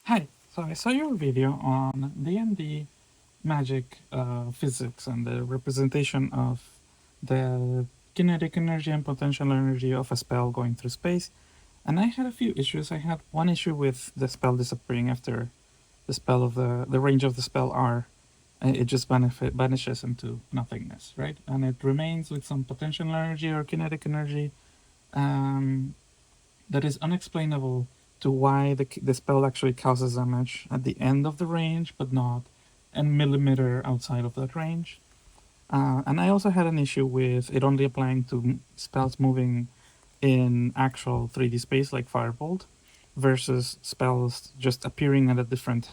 Hi, so I saw your video on D&D magic physics and the representation of the kinetic energy and potential energy of a spell going through space. And I had a few issues. I had one issue with the spell disappearing after the spell of the range of the spell R. It just vanishes into nothingness, right? And it remains with some potential energy or kinetic energy um, that is unexplainable to why the spell actually causes damage at the end of the range, but not a millimeter outside of that range. And I also had an issue with it only applying to spells moving in actual 3D space like Firebolt versus spells just appearing at a different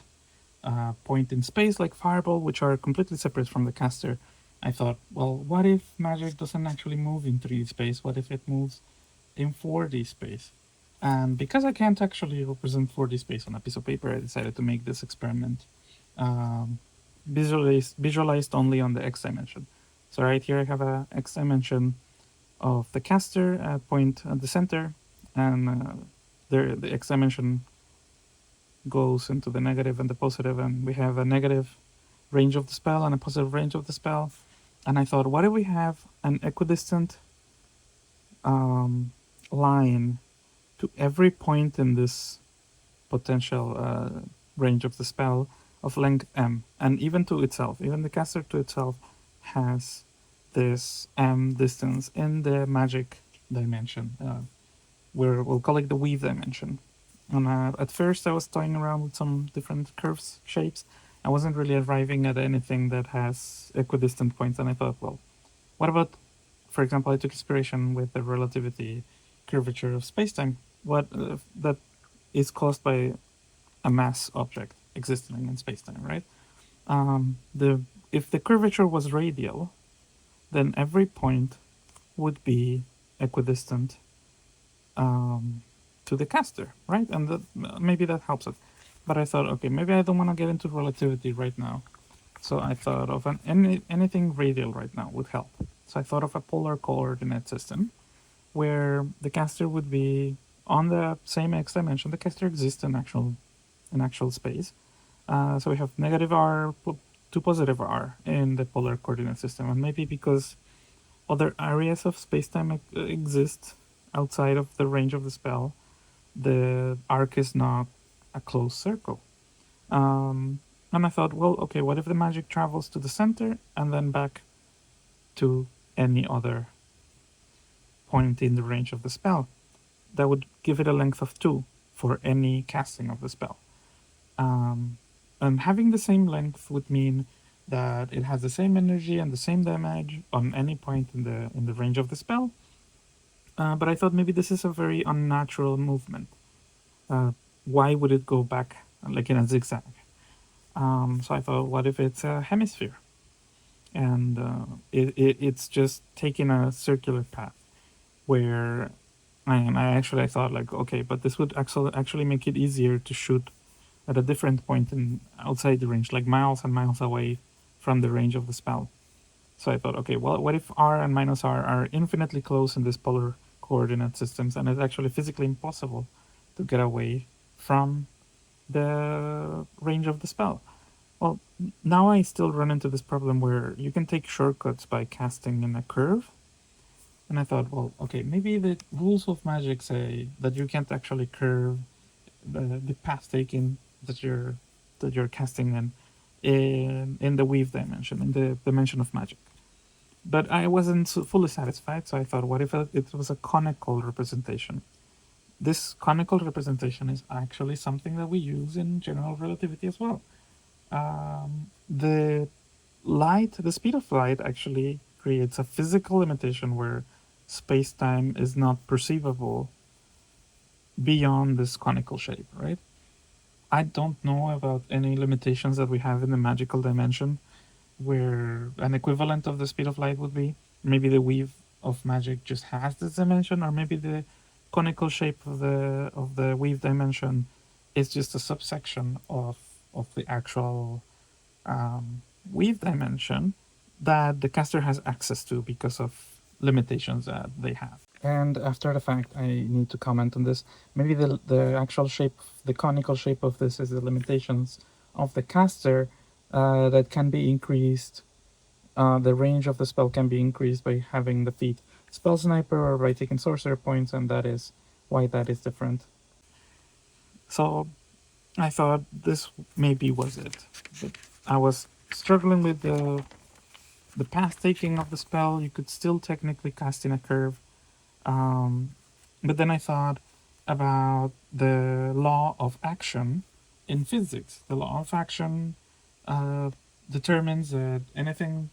point in space like Firebolt, which are completely separate from the caster. I thought, well, what if magic doesn't actually move in 3D space? What if it moves in 4D space? And because I can't actually represent 4D space on a piece of paper, I decided to make this experiment um, visualized only on the X dimension. So right here I have a X dimension of the caster at point at the center, and the X dimension goes into the negative and the positive, and we have a negative range of the spell and a positive range of the spell. And I thought, what if we have an equidistant line to every point in this potential range of the spell of length m, and even to itself, even the caster to itself has this m distance in the magic dimension. We'll call it the weave dimension. And at first, I was toying around with some different curves, shapes. I wasn't really arriving at anything that has equidistant points, and I thought, well, what about, for example, I took inspiration with the relativity curvature of spacetime. What that is caused by a mass object existing in spacetime, right? The If the curvature was radial, then every point would be equidistant to the caster, right? And maybe that helps it. But I thought, okay, maybe I don't want to get into relativity right now. So I thought of anything radial right now would help. So I thought of a polar coordinate system where the caster would be on the same x dimension. The caster exists in actual space. So we have negative r to positive r in the polar coordinate system, and maybe because other areas of spacetime exist outside of the range of the spell, the arc is not a closed circle. And I thought, well, okay, what if the magic travels to the center and then back to any other point in the range of the spell? That would give it a length of 2 for any casting of the spell. And having the same length would mean that it has the same energy and the same damage on any point in the range of the spell. But I thought maybe this is a very unnatural movement. Why would it go back like in a zigzag? So I thought, what if it's a hemisphere? And it's just taking a circular path where I thought like, okay, but this would actually make it easier to shoot at a different point in outside the range, like miles and miles away from the range of the spell. So I thought, okay, well, what if r and minus r are infinitely close in these polar coordinate systems, and it's actually physically impossible to get away from the range of the spell? Well, now I still run into this problem where you can take shortcuts by casting in a curve. And I thought, well, okay, maybe the rules of magic say that you can't actually curve the path taken that you're casting in the weave dimension, in the dimension of magic. But I wasn't fully satisfied, so I thought, what if it was a conical representation? This conical representation is actually something that we use in general relativity as well. The speed of light actually creates a physical limitation where space-time is not perceivable beyond this conical shape, right? I don't know about any limitations that we have in the magical dimension where an equivalent of the speed of light would be. Maybe the weave of magic just has this dimension, or maybe the conical shape of the weave dimension is just a subsection of the actual weave dimension that the caster has access to because of limitations that they have. And after the fact, I need to comment on this. Maybe the actual shape, the conical shape of this is the limitations of the caster that can be increased. The range of the spell can be increased by having the feat Spell Sniper or by taking sorcerer points, and that is why that is different. So I thought this maybe was it. But I was struggling with the path taking of the spell. You could still technically cast in a curve. But then I thought about the law of action in physics. The law of action determines that anything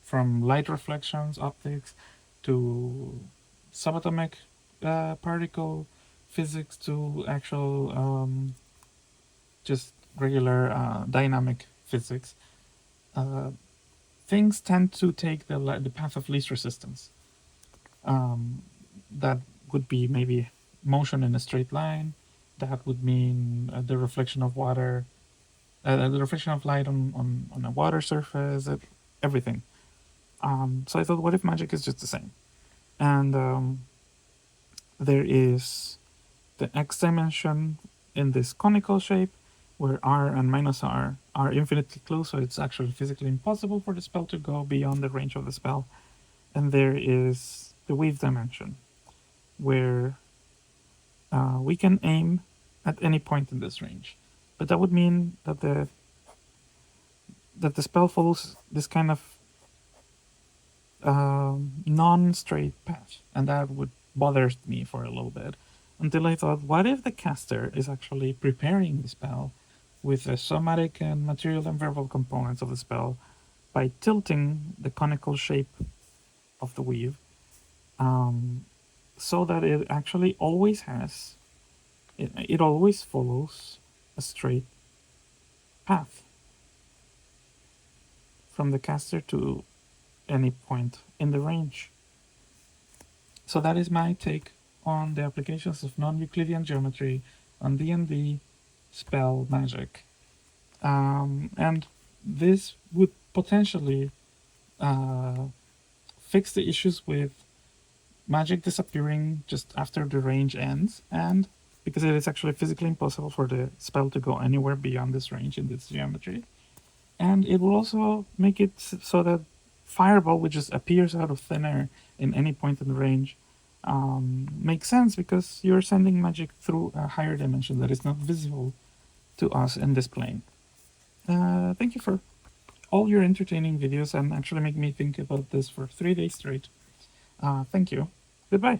from light reflections, optics, to subatomic particle physics to actual just regular dynamic physics, uh, things tend to take the path of least resistance. That would be maybe motion in a straight line. That would mean the reflection of water, the reflection of light on a water surface, everything. So I thought, what if magic is just the same? And there is the x dimension in this conical shape, where r and minus r are infinitely close, so it's actually physically impossible for the spell to go beyond the range of the spell. And there is the weave dimension, where we can aim at any point in this range. But that would mean that the spell follows this kind of non-straight path, and that would bother me for a little bit, until I thought, what if the caster is actually preparing the spell with the somatic and material and verbal components of the spell by tilting the conical shape of the weave, so that it actually always has, it always follows a straight path from the caster to any point in the range. So that is my take on the applications of non-Euclidean geometry on D&D spell magic. And this would potentially fix the issues with magic disappearing just after the range ends, and because it is actually physically impossible for the spell to go anywhere beyond this range in this geometry. And it will also make it so that Fireball, which just appears out of thin air in any point in the range, makes sense because you're sending magic through a higher dimension that is not visible to us in this plane. Thank you for all your entertaining videos and actually make me think about this for 3 days straight. Thank you. Goodbye.